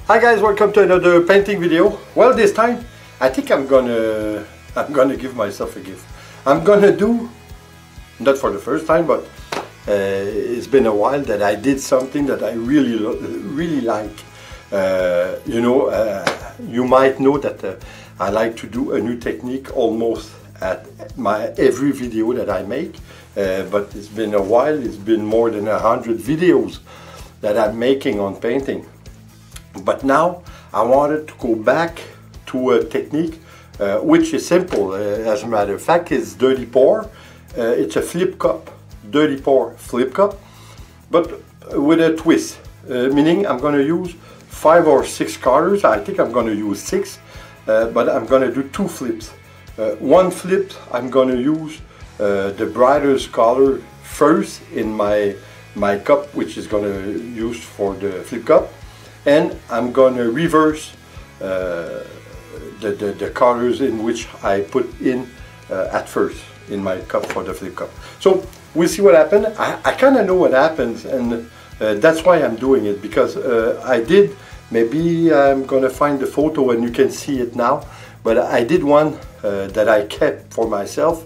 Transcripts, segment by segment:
Hi guys, welcome to another painting video. Well, this time I think I'm gonna give myself a gift. I'm gonna do, not for the first time, but it's been a while that I did something that I really like. You might know that I like to do a new technique almost at every video that I make, but it's been a while. It's been more than 100 videos that I'm making on painting. But now I wanted to go back to a technique which is simple. As a matter of fact, it's dirty pour. It's a flip cup, dirty pour flip cup, but with a twist. Meaning I'm going to use 5 or 6 colors. I think I'm going to use 6, but I'm going to do 2 flips. One flip I'm going to use the brightest color first in my cup, which is going to use for the flip cup. And I'm going to reverse the colors in which I put in at first in my cup for the flip cup. So we'll see what happens. I kind of know what happens, and that's why I'm doing it, because I did, maybe I'm going to find the photo and you can see it now, but I did one that I kept for myself,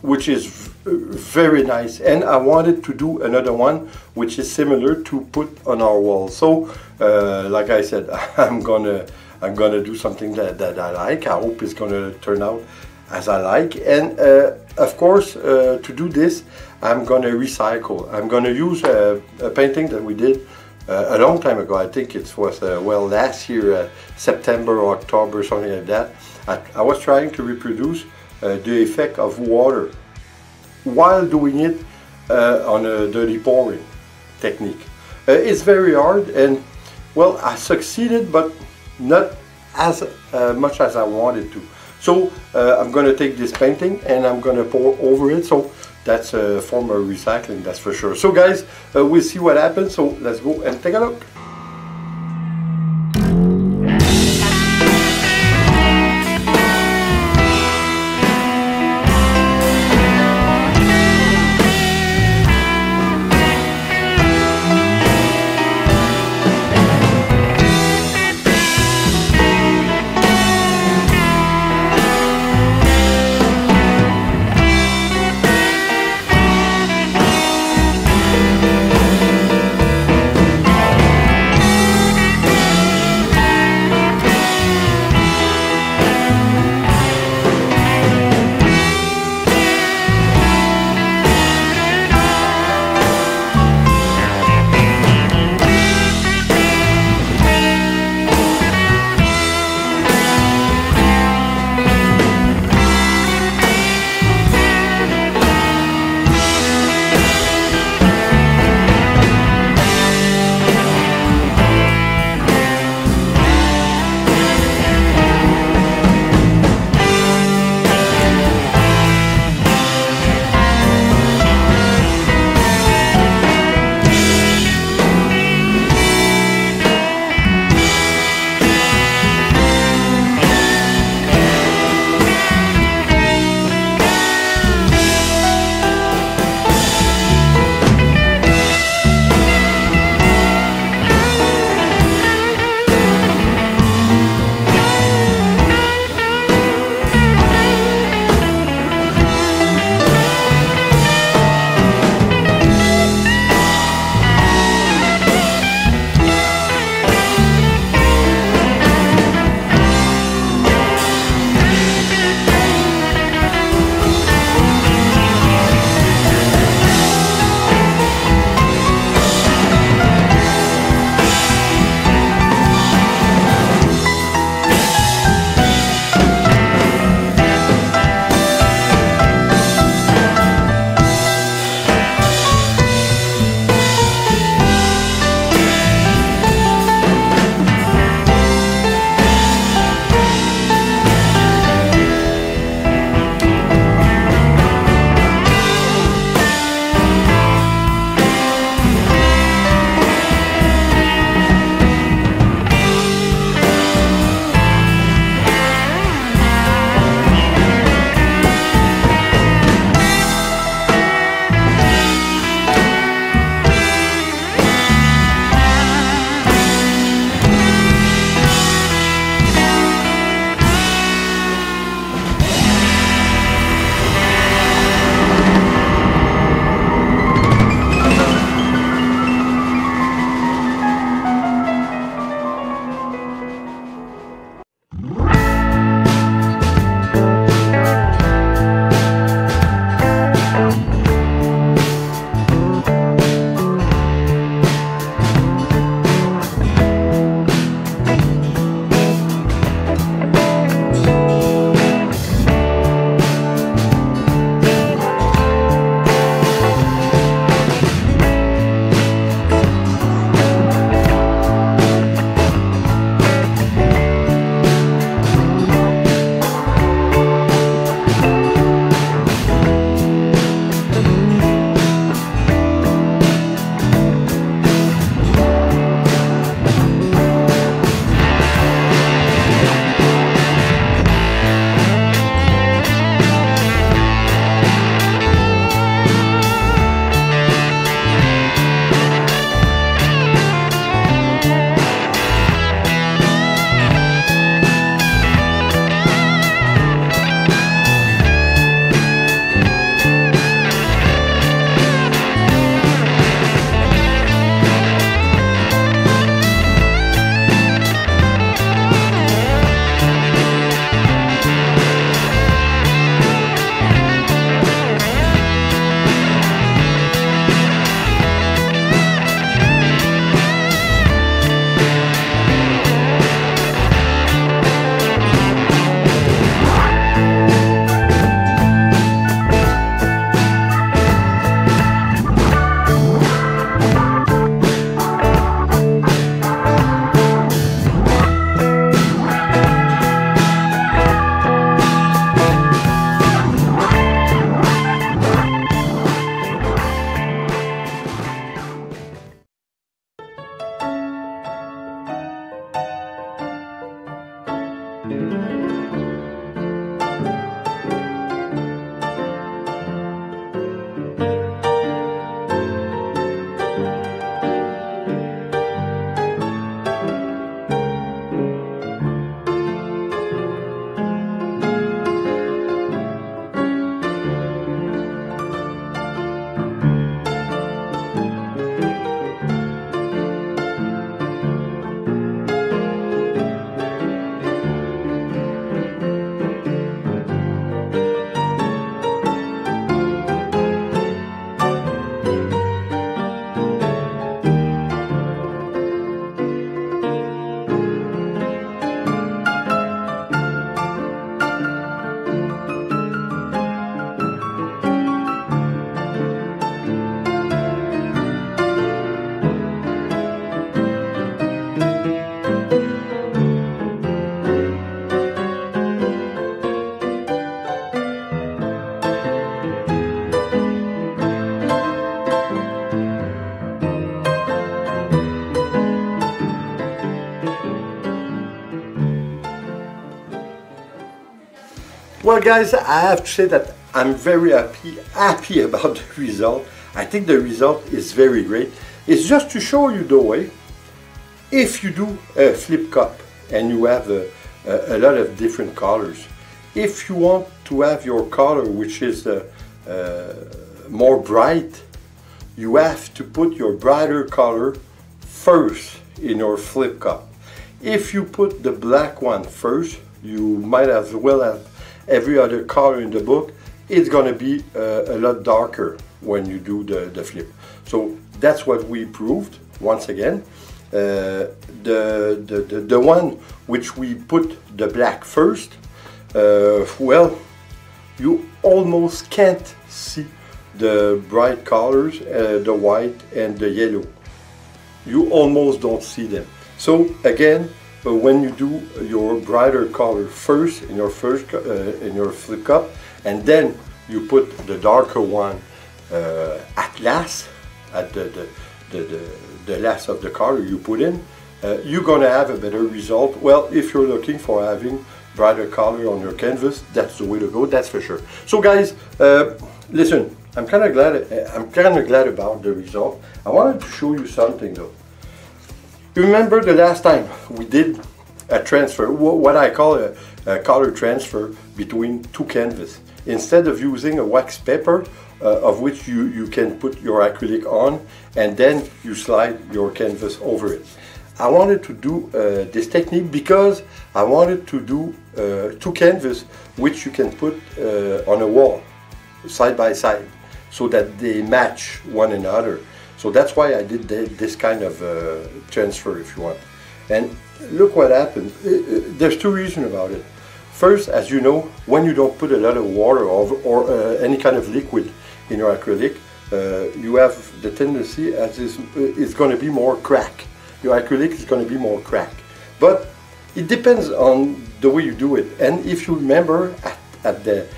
which is very nice, and I wanted to do another one which is similar to put on our wall. So like I said, I'm gonna do something that I like. I hope it's gonna turn out as I like, and of course to do this I'm gonna recycle. I'm gonna use a painting that we did a long time ago. I think it was well, last year, September or October, something like that. I was trying to reproduce the effect of water while doing it on a dirty pouring technique. It's very hard, and well, I succeeded, but not as much as I wanted to. So I'm going to take this painting and I'm going to pour over it. So that's a form of recycling, that's for sure. So guys, we'll see what happens. So let's go and take a look. Well guys, I have to say that I'm very happy about the result. I think the result is very great. It's just to show you the way, if you do a flip cup and you have a lot of different colors, if you want to have your color which is more bright, you have to put your brighter color first in your flip cup. If you put the black one first, you might as well have every other color in the book. It's going to be a lot darker when you do the flip. So that's what we proved once again. The one which we put the black first, well, you almost can't see the bright colors, the white and the yellow. You almost don't see them. So again, when you do your brighter color first in your flip cup, and then you put the darker one at last, at the last of the color you put in, you're gonna have a better result. Well, if you're looking for having brighter color on your canvas, that's the way to go, that's for sure. So guys, listen, I'm kind of glad about the result. I wanted to show you something though. You remember the last time we did a transfer, what I call a color transfer between two canvases. Instead of using a wax paper, of which you can put your acrylic on and then you slide your canvas over it. I wanted to do this technique because I wanted to do two canvases which you can put on a wall side by side so that they match one another. So that's why I did this kind of transfer, if you want. And look what happened. There's two reasons about it. First, as you know, when you don't put a lot of water or any kind of liquid in your acrylic, you have the tendency as it's going to be more crack. Your acrylic is going to be more crack. But it depends on the way you do it. And if you remember the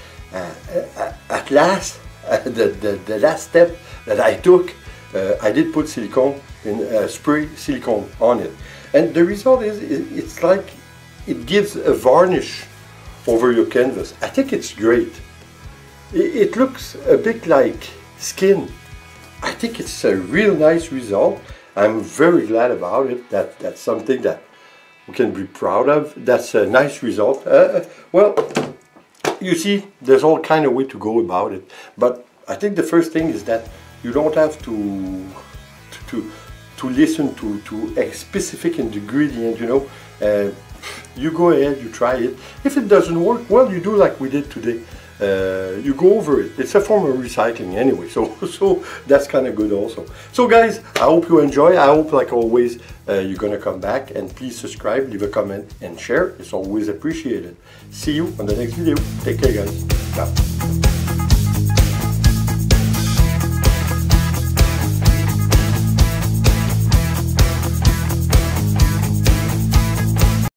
last step that I took, I did put silicone in spray silicone on it, and the result is it's like it gives a varnish over your canvas. I think it's great. It looks a bit like skin. I think it's a real nice result. I'm very glad about it. That's something that we can be proud of. That's a nice result. Well, you see, there's all kind of way to go about it, but I think the first thing is that you don't have to listen to a specific ingredient, you know. You go ahead, you try it. If it doesn't work, well, you do like we did today. You go over it. It's a form of recycling anyway, so that's kind of good also. So guys, I hope you enjoy. I hope, like always, you're gonna come back, and please subscribe, leave a comment and share. It's always appreciated. See you on the next video. Take care guys. Bye.